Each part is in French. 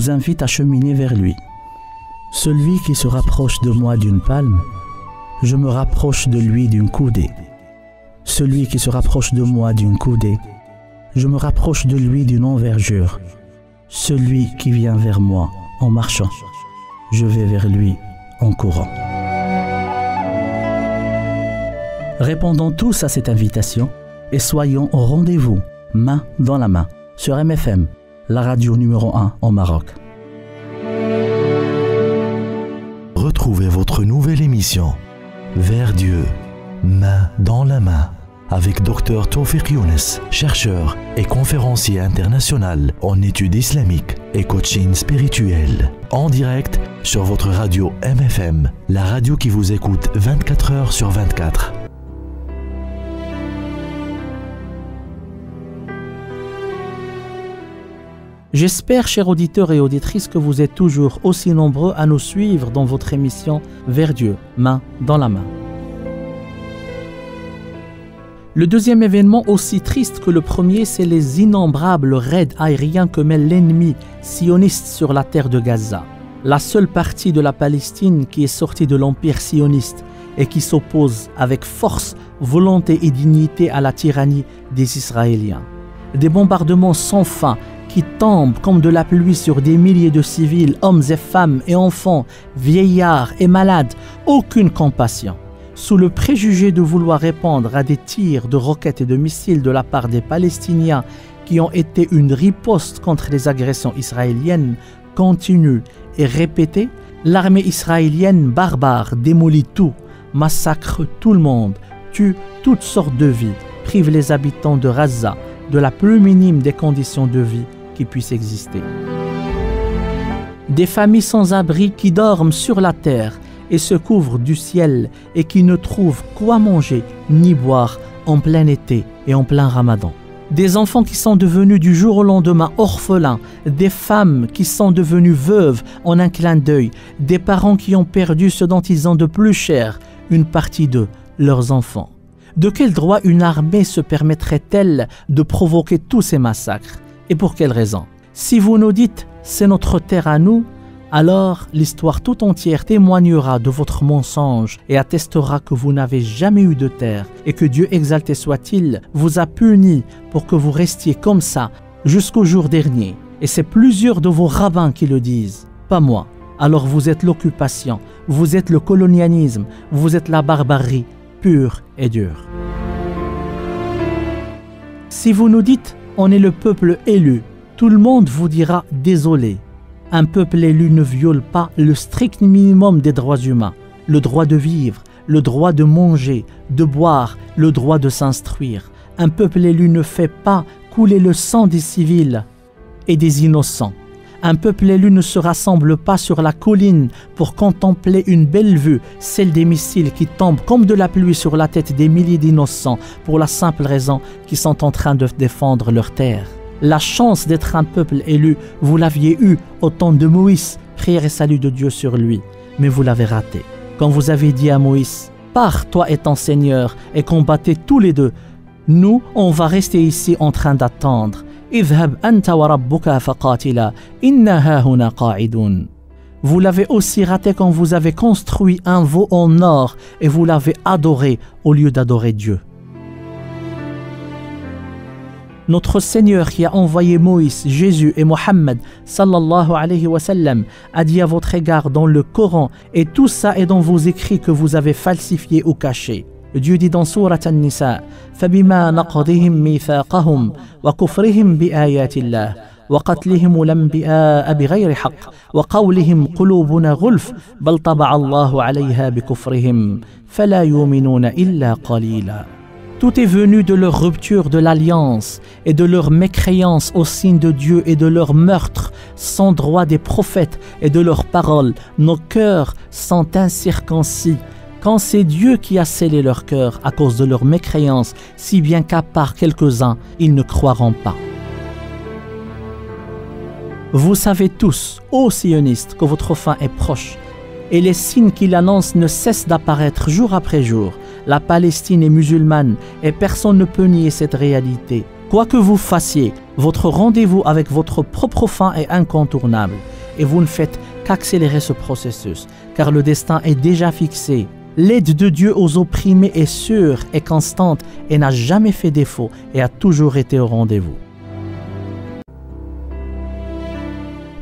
vous invite à cheminer vers lui. Celui qui se rapproche de moi d'une palme, je me rapproche de lui d'une coudée. Celui qui se rapproche de moi d'une coudée, je me rapproche de lui d'une envergure. Celui qui vient vers moi en marchant, je vais vers lui en courant. Répondons tous à cette invitation et soyons au rendez-vous, main dans la main, sur MFM, la radio numéro 1 au Maroc. Retrouvez votre nouvelle émission, Vers Dieu, main dans la main, avec Dr Tawfiq Younes, chercheur et conférencier international en études islamiques et coaching spirituel. En direct sur votre radio MFM, la radio qui vous écoute 24 heures sur 24. J'espère, chers auditeurs et auditrices, que vous êtes toujours aussi nombreux à nous suivre dans votre émission Vers Dieu, main dans la main. Le deuxième événement, aussi triste que le premier, c'est les innombrables raids aériens que mène l'ennemi sioniste sur la terre de Gaza. La seule partie de la Palestine qui est sortie de l'empire sioniste et qui s'oppose avec force, volonté et dignité à la tyrannie des Israéliens. Des bombardements sans fin qui tombent comme de la pluie sur des milliers de civils, hommes et femmes et enfants, vieillards et malades, aucune compassion. Sous le préjugé de vouloir répondre à des tirs de roquettes et de missiles de la part des Palestiniens qui ont été une riposte contre les agressions israéliennes continues et répétées, l'armée israélienne barbare démolit tout, massacre tout le monde, tue toutes sortes de vies, prive les habitants de Gaza de la plus minime des conditions de vie qui puissent exister. Des familles sans abri qui dorment sur la terre et se couvrent du ciel et qui ne trouvent quoi manger ni boire en plein été et en plein ramadan. Des enfants qui sont devenus du jour au lendemain orphelins, des femmes qui sont devenues veuves en un clin d'œil, des parents qui ont perdu ce dont ils ont de plus cher, une partie d'eux, leurs enfants. De quel droit une armée se permettrait-elle de provoquer tous ces massacres? Et pour quelle raison? Si vous nous dites « c'est notre terre à nous », alors l'histoire tout entière témoignera de votre mensonge et attestera que vous n'avez jamais eu de terre et que Dieu exalté soit-il vous a puni pour que vous restiez comme ça jusqu'au jour dernier. Et c'est plusieurs de vos rabbins qui le disent, pas moi. Alors vous êtes l'occupation, vous êtes le colonialisme, vous êtes la barbarie pure et dure. Si vous nous dites « on est le peuple élu », tout le monde vous dira « désolé ». Un peuple élu ne viole pas le strict minimum des droits humains, le droit de vivre, le droit de manger, de boire, le droit de s'instruire. Un peuple élu ne fait pas couler le sang des civils et des innocents. Un peuple élu ne se rassemble pas sur la colline pour contempler une belle vue, celle des missiles qui tombent comme de la pluie sur la tête des milliers d'innocents pour la simple raison qu'ils sont en train de défendre leur terre. La chance d'être un peuple élu, vous l'aviez eu au temps de Moïse, prière et salut de Dieu sur lui, mais vous l'avez raté. Quand vous avez dit à Moïse, pars toi et ton Seigneur et combattez tous les deux, nous on va rester ici en train d'attendre. Vous l'avez aussi raté quand vous avez construit un veau en or et vous l'avez adoré au lieu d'adorer Dieu. Notre Seigneur qui a envoyé Moïse, Jésus et Mohammed sallallahu alayhi wa sallam a dit à votre égard dans le Coran, et tout ça est dans vos écrits que vous avez falsifiés ou cachés. Dieu dit dans Sourate An-Nisa, فَبِمَا نَقْضِهِمْ مِيثَاقَهُمْ وَكُفْرِهِمْ بِآيَاتِ اللَّهِ وَقَتْلِهِمُ الْأَنْبِيَاءَ بِغَيْرِ حَقٍّ وَقَوْلِهِمْ قُلُوبُنَا غُلْفٌ بَلْ طَبَعَ اللَّهُ عَلَيْهَا بِكُفْرِهِمْ فَلَا يُؤْمِنُونَ إِلَّا قَلِيلًا. Tout est venu de leur rupture de l'alliance et de leur mécréance au signe de Dieu et de leur meurtre sans droit des prophètes et de leurs paroles. Nos cœurs sont incirconcis. Quand c'est Dieu qui a scellé leur cœur à cause de leur mécréance, si bien qu'à part quelques-uns, ils ne croiront pas. Vous savez tous, ô sionistes, que votre fin est proche, et les signes qu'il annonce ne cessent d'apparaître jour après jour. La Palestine est musulmane et personne ne peut nier cette réalité. Quoi que vous fassiez, votre rendez-vous avec votre propre fin est incontournable. et vous ne faites qu'accélérer ce processus, car le destin est déjà fixé. L'aide de Dieu aux opprimés est sûre et constante et n'a jamais fait défaut et a toujours été au rendez-vous.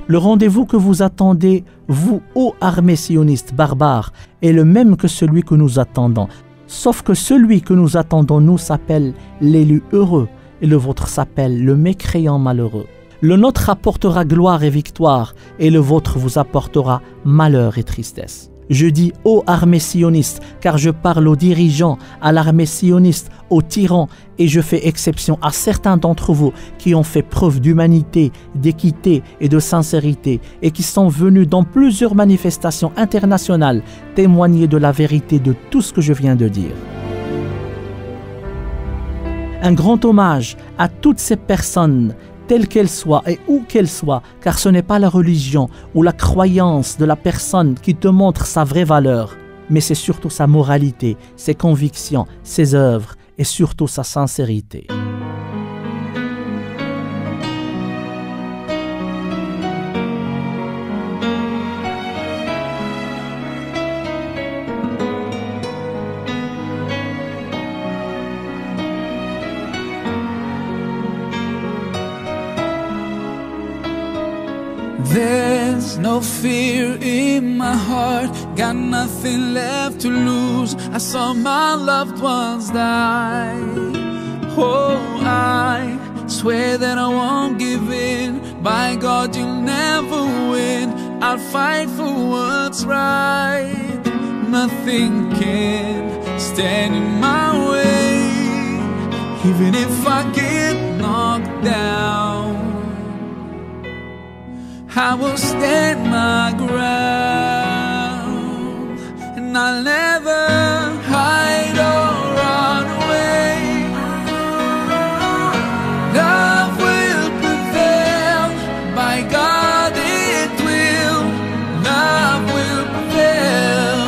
Le rendez-vous que vous attendez, vous, ô armée sioniste barbare, est le même que celui que nous attendons. Sauf que celui que nous attendons, nous, s'appelle l'élu heureux et le vôtre s'appelle le mécréant malheureux. Le nôtre apportera gloire et victoire et le vôtre vous apportera malheur et tristesse. Je dis ô armée sioniste, car je parle aux dirigeants, à l'armée sioniste, aux tyrans, et je fais exception à certains d'entre vous qui ont fait preuve d'humanité, d'équité et de sincérité, et qui sont venus dans plusieurs manifestations internationales témoigner de la vérité de tout ce que je viens de dire. Un grand hommage à toutes ces personnes, telle qu'elle soit et où qu'elle soit, car ce n'est pas la religion ou la croyance de la personne qui te montre sa vraie valeur, mais c'est surtout sa moralité, ses convictions, ses œuvres et surtout sa sincérité. There's no fear in my heart, got nothing left to lose. I saw my loved ones die. Oh, I swear that I won't give in. By God, you'll never win. I'll fight for what's right. Nothing can stand in my way, even if I get knocked down. I will stand my ground, and I'll never hide or run away. Love will prevail, by God it will. Love will prevail.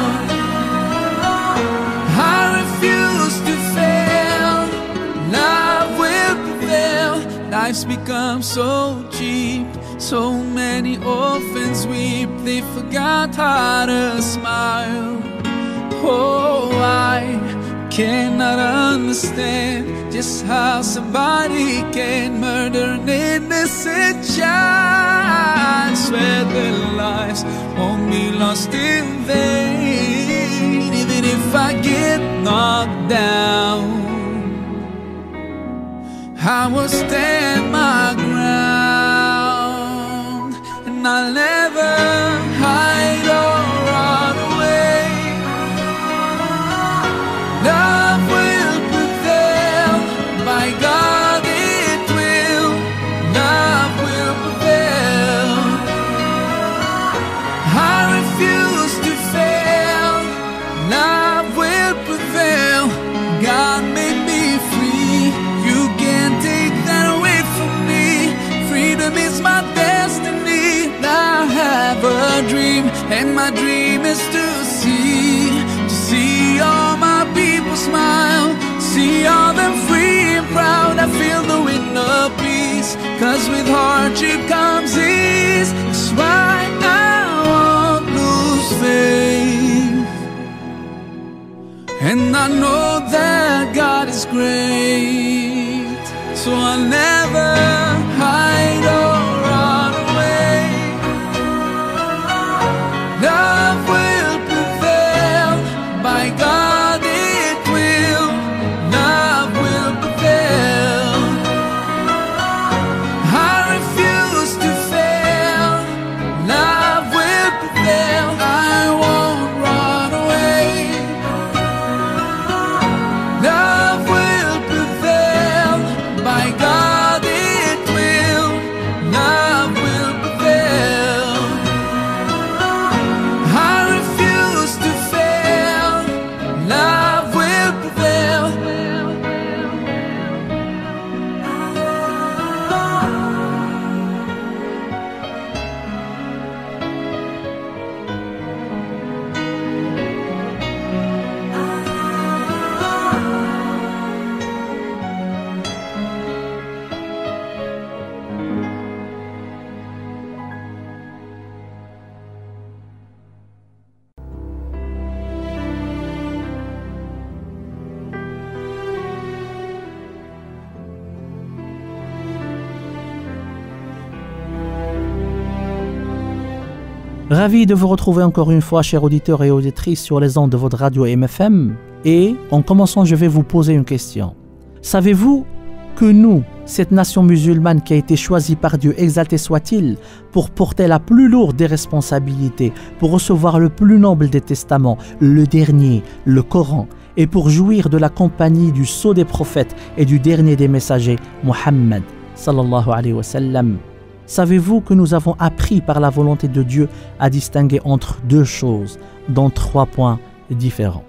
I refuse to fail. Love will prevail. Life's become so cheap. So many orphans weep, they forgot how to smile. Oh, I cannot understand just how somebody can murder an innocent child. Swear their lives won't be lost in vain, even if I get knocked down. I will stand my ground. I'll never hide or run away. Love will prevail, by God it will. Love will prevail. I refuse to fail. Love will prevail. God made me free. You can't take that away from me. Freedom is my destiny. I have a dream, and my dream is to see all my people smile, see all them free and proud. I feel the wind of peace, 'cause with hardship comes ease. That's why I won't lose faith, and I know that God is great, so I'll never hide or run away. Love will prevail, by God it will. Love will prevail. I refuse to fail. Love will prevail. I won't run away. Love will prevail, by God it Ravi de vous retrouver encore une fois, chers auditeurs et auditrices, sur les ondes de votre radio MFM. Et en commençant, je vais vous poser une question. Savez-vous que nous, cette nation musulmane qui a été choisie par Dieu, exalté soit-il, pour porter la plus lourde des responsabilités, pour recevoir le plus noble des testaments, le dernier, le Coran, et pour jouir de la compagnie du sceau des prophètes et du dernier des messagers, Muhammad sallallahu alayhi wa sallam. Savez-vous que nous avons appris par la volonté de Dieu à distinguer entre deux choses, dans 3 points différents.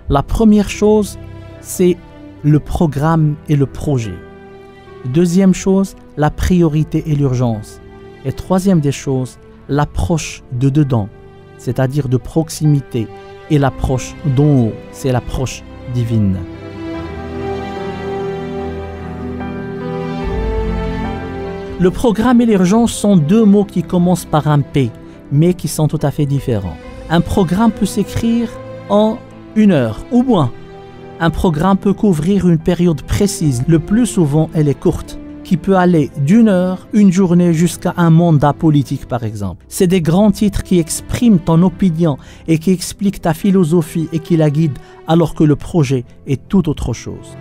La première chose, c'est le programme et le projet. Deuxième chose, la priorité et l'urgence. Et troisième des choses, l'approche de dedans, c'est-à-dire de proximité, et l'approche d'en haut, c'est l'approche divine. Le programme et l'urgence sont 2 mots qui commencent par un P, mais qui sont tout à fait différents. Un programme peut s'écrire en 1 heure ou moins. Un programme peut couvrir une période précise, le plus souvent elle est courte, qui peut aller d'1 heure, une journée jusqu'à un mandat politique par exemple. C'est des grands titres qui expriment ton opinion et qui expliquent ta philosophie et qui la guident, alors que le projet est tout autre chose.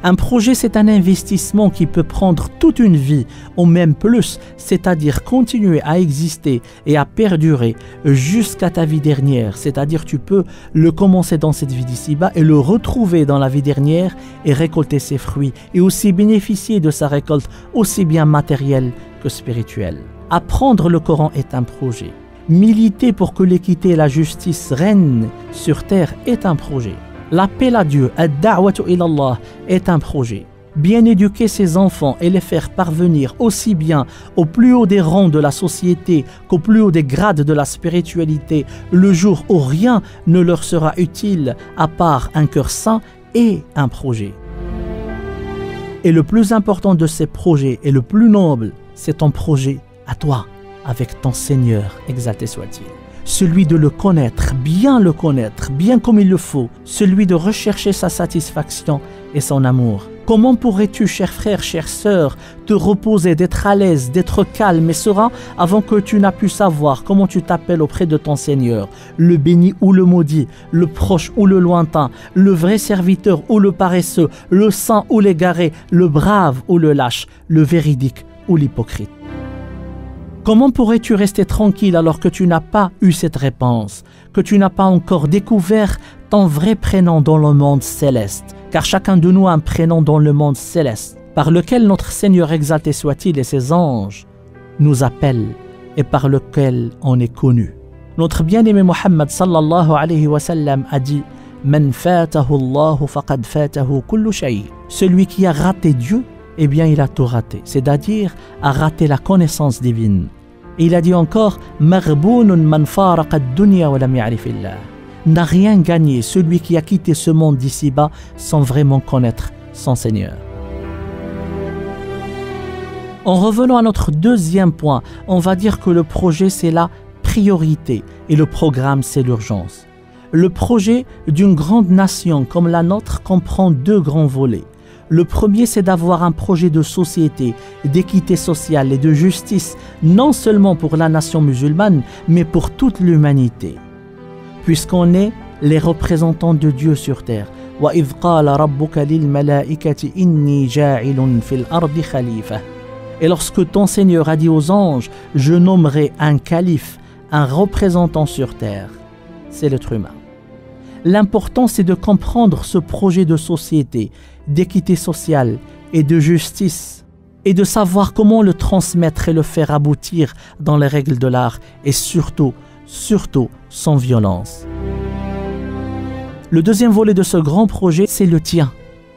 Un projet, c'est un investissement qui peut prendre toute une vie, ou même plus, c'est-à-dire continuer à exister et à perdurer jusqu'à ta vie dernière. C'est-à-dire tu peux le commencer dans cette vie d'ici-bas et le retrouver dans la vie dernière et récolter ses fruits et aussi bénéficier de sa récolte, aussi bien matérielle que spirituelle. Apprendre le Coran est un projet. Militer pour que l'équité et la justice règnent sur terre est un projet. L'appel à Dieu, ad-da'watu ila Allah, est un projet. Bien éduquer ses enfants et les faire parvenir aussi bien au plus haut des rangs de la société qu'au plus haut des grades de la spiritualité, le jour où rien ne leur sera utile à part un cœur saint, est un projet. Et le plus important de ces projets et le plus noble, c'est ton projet à toi, avec ton Seigneur, exalté soit-il. Celui de le connaître, bien comme il le faut, celui de rechercher sa satisfaction et son amour. Comment pourrais-tu, cher frère, chère sœur, te reposer, d'être à l'aise, d'être calme et serein avant que tu n'as pu savoir comment tu t'appelles auprès de ton Seigneur, le béni ou le maudit, le proche ou le lointain, le vrai serviteur ou le paresseux, le saint ou l'égaré, le brave ou le lâche, le véridique ou l'hypocrite? Comment pourrais-tu rester tranquille alors que tu n'as pas eu cette réponse, que tu n'as pas encore découvert ton vrai prénom dans le monde céleste? Car chacun de nous a un prénom dans le monde céleste, par lequel notre Seigneur exalté soit-il et ses anges nous appellent et par lequel on est connu. Notre bien-aimé Muhammad sallallahu alayhi wa sallam a dit « Man fatahu Allahu faqad fatahu kullu shay » Celui qui a raté Dieu, eh bien il a tout raté, c'est-à-dire a raté la connaissance divine. Et il a dit encore « Maghbounun man faraqa ad-dunya wa lam ya'rifillah » N'a rien gagné celui qui a quitté ce monde d'ici-bas sans vraiment connaître son Seigneur. En revenant à notre deuxième point, on va dire que le projet c'est la priorité et le programme c'est l'urgence. Le projet d'une grande nation comme la nôtre comprend 2 grands volets. Le premier, c'est d'avoir un projet de société, d'équité sociale et de justice, non seulement pour la nation musulmane, mais pour toute l'humanité. Puisqu'on est les représentants de Dieu sur terre. وَإِذْ قَالَ رَبُّكَ لِلْمَلَائِكَةِ إِنِّي جَاعِلٌ فِي الْأَرْضِ خَلِيفَةً. Et lorsque ton Seigneur a dit aux anges, je nommerai un calife, un représentant sur terre, c'est l'être humain. L'important, c'est de comprendre ce projet de société, d'équité sociale et de justice, et de savoir comment le transmettre et le faire aboutir dans les règles de l'art, et surtout sans violence. Le deuxième volet de ce grand projet, c'est le tien,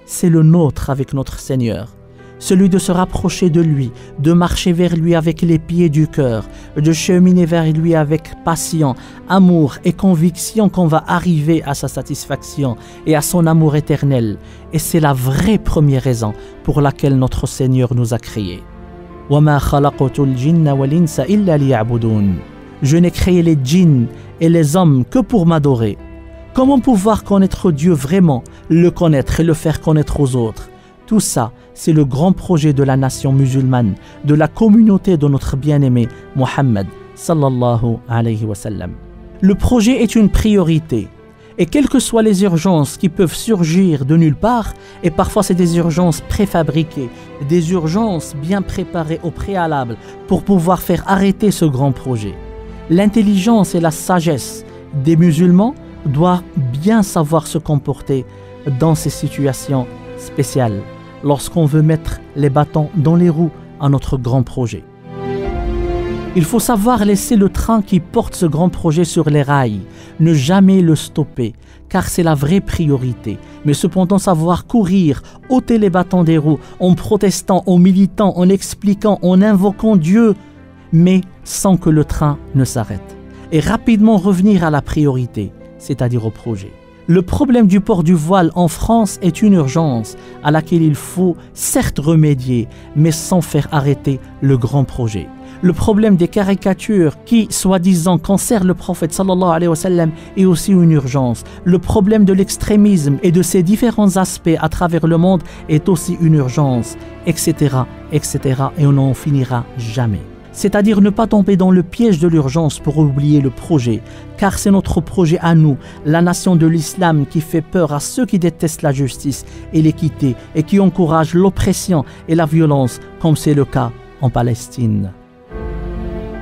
c'est le nôtre avec notre Seigneur. Celui de se rapprocher de lui, de marcher vers lui avec les pieds du cœur, de cheminer vers lui avec passion, amour et conviction qu'on va arriver à sa satisfaction et à son amour éternel. Et c'est la vraie première raison pour laquelle notre Seigneur nous a créés. وَمَا خَلَقْتُ الْجِنَّ وَالْإِنسَ إِلَّا لِيَعْبُدُونَ. Je n'ai créé les djinns et les hommes que pour m'adorer. Comment pouvoir connaître Dieu vraiment, le connaître et le faire connaître aux autres? Tout ça, c'est le grand projet de la nation musulmane, de la communauté de notre bien-aimé Muhammad sallallahu alayhi wa sallam. Le projet est une priorité. Et quelles que soient les urgences qui peuvent surgir de nulle part, et parfois c'est des urgences préfabriquées, des urgences bien préparées au préalable pour pouvoir faire arrêter ce grand projet. L'intelligence et la sagesse des musulmans doivent bien savoir se comporter dans ces situations spéciales, lorsqu'on veut mettre les bâtons dans les roues à notre grand projet. Il faut savoir laisser le train qui porte ce grand projet sur les rails, ne jamais le stopper, car c'est la vraie priorité. Mais cependant savoir courir, ôter les bâtons des roues, en protestant, en militant, en expliquant, en invoquant Dieu, mais sans que le train ne s'arrête. Et rapidement revenir à la priorité, c'est-à-dire au projet. Le problème du port du voile en France est une urgence à laquelle il faut certes remédier, mais sans faire arrêter le grand projet. Le problème des caricatures qui, soi-disant, concernent le prophète sallallahu alayhi wa sallam est aussi une urgence. Le problème de l'extrémisme et de ses différents aspects à travers le monde est aussi une urgence, etc., etc. Et on n'en finira jamais. C'est-à-dire ne pas tomber dans le piège de l'urgence pour oublier le projet, car c'est notre projet à nous, la nation de l'islam, qui fait peur à ceux qui détestent la justice et l'équité et qui encouragent l'oppression et la violence, comme c'est le cas en Palestine.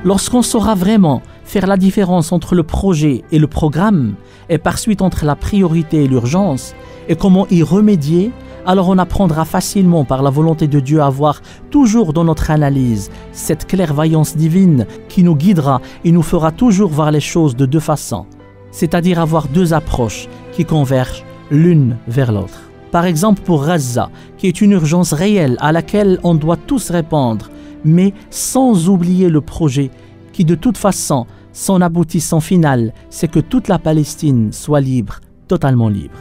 Lorsqu'on saura vraiment faire la différence entre le projet et le programme, et par suite entre la priorité et l'urgence, et comment y remédier, alors on apprendra facilement par la volonté de Dieu à avoir toujours dans notre analyse cette clairvoyance divine qui nous guidera et nous fera toujours voir les choses de deux façons, c'est-à-dire avoir deux approches qui convergent l'une vers l'autre. Par exemple pour Gaza, qui est une urgence réelle à laquelle on doit tous répondre, mais sans oublier le projet qui de toute façon, son aboutissant final, c'est que toute la Palestine soit libre, totalement libre.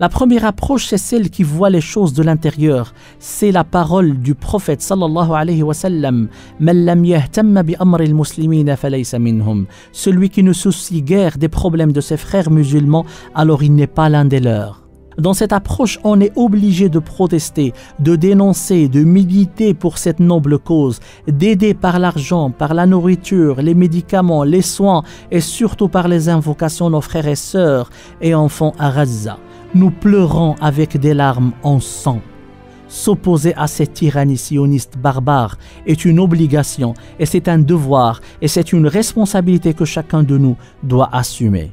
La première approche, c'est celle qui voit les choses de l'intérieur. C'est la parole du prophète sallallahu alayhi wa sallam. Man lam yahtamma bi amri al-muslimina falaysa minhum. Celui qui ne soucie guère des problèmes de ses frères musulmans, alors il n'est pas l'un des leurs. Dans cette approche, on est obligé de protester, de dénoncer, de militer pour cette noble cause, d'aider par l'argent, par la nourriture, les médicaments, les soins et surtout par les invocations nos frères et sœurs et enfants à Gaza. Nous pleurons avec des larmes en sang. S'opposer à cette tyrannie sioniste barbare est une obligation et c'est un devoir et c'est une responsabilité que chacun de nous doit assumer.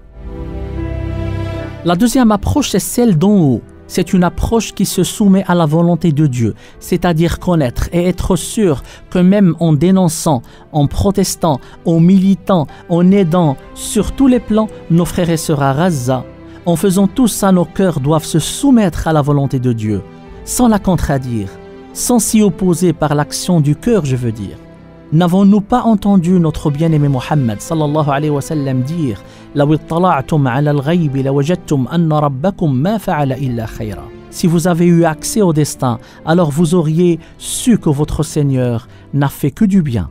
La deuxième approche, c'est celle d'en haut. C'est une approche qui se soumet à la volonté de Dieu, c'est-à-dire connaître et être sûr que même en dénonçant, en protestant, en militant, en aidant sur tous les plans nos frères et sœurs à Gaza, en faisant tout ça, nos cœurs doivent se soumettre à la volonté de Dieu, sans la contredire, sans s'y opposer par l'action du cœur, je veux dire. N'avons-nous pas entendu notre bien-aimé Mohammed sallallahu alayhi wa sallam dire لو اطلعتم على الغيب لوجدتم أن ربكم ما فعل إلا خيرا. Si vous avez eu accès au destin, alors vous auriez su que votre Seigneur n'a fait que du bien.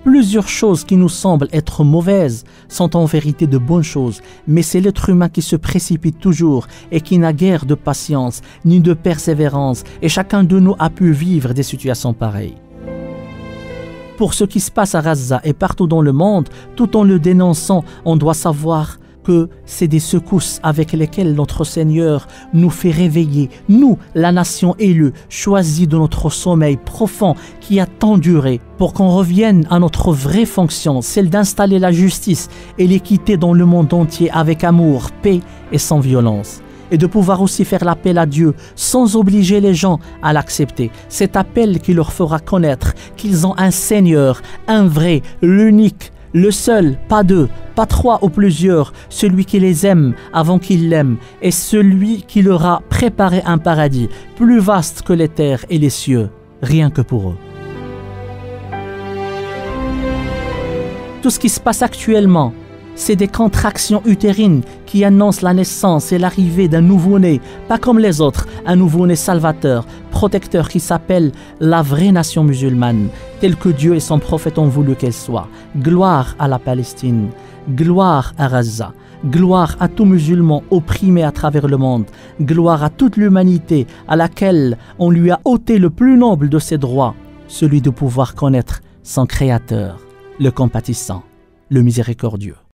Plusieurs choses qui nous semblent être mauvaises sont en vérité de bonnes choses, mais c'est l'être humain qui se précipite toujours et qui n'a guère de patience ni de persévérance, et chacun de nous a pu vivre des situations pareilles. Pour ce qui se passe à Gaza et partout dans le monde, tout en le dénonçant, on doit savoir que c'est des secousses avec lesquelles notre Seigneur nous fait réveiller, nous, la nation élue, choisie de notre sommeil profond qui a tant duré, pour qu'on revienne à notre vraie fonction, celle d'installer la justice et l'équité dans le monde entier avec amour, paix et sans violence. Et de pouvoir aussi faire l'appel à Dieu sans obliger les gens à l'accepter. Cet appel qui leur fera connaître qu'ils ont un Seigneur, un vrai, l'unique, le seul, pas deux, pas trois ou plusieurs, celui qui les aime avant qu'ils l'aiment, et celui qui leur a préparé un paradis plus vaste que les terres et les cieux, rien que pour eux. Tout ce qui se passe actuellement, c'est des contractions utérines qui annoncent la naissance et l'arrivée d'un nouveau-né, pas comme les autres, un nouveau-né salvateur, protecteur qui s'appelle la vraie nation musulmane, telle que Dieu et son prophète ont voulu qu'elle soit. Gloire à la Palestine, gloire à Gaza, gloire à tout musulman opprimé à travers le monde, gloire à toute l'humanité à laquelle on lui a ôté le plus noble de ses droits, celui de pouvoir connaître son Créateur. le compatissant, le miséricordieux.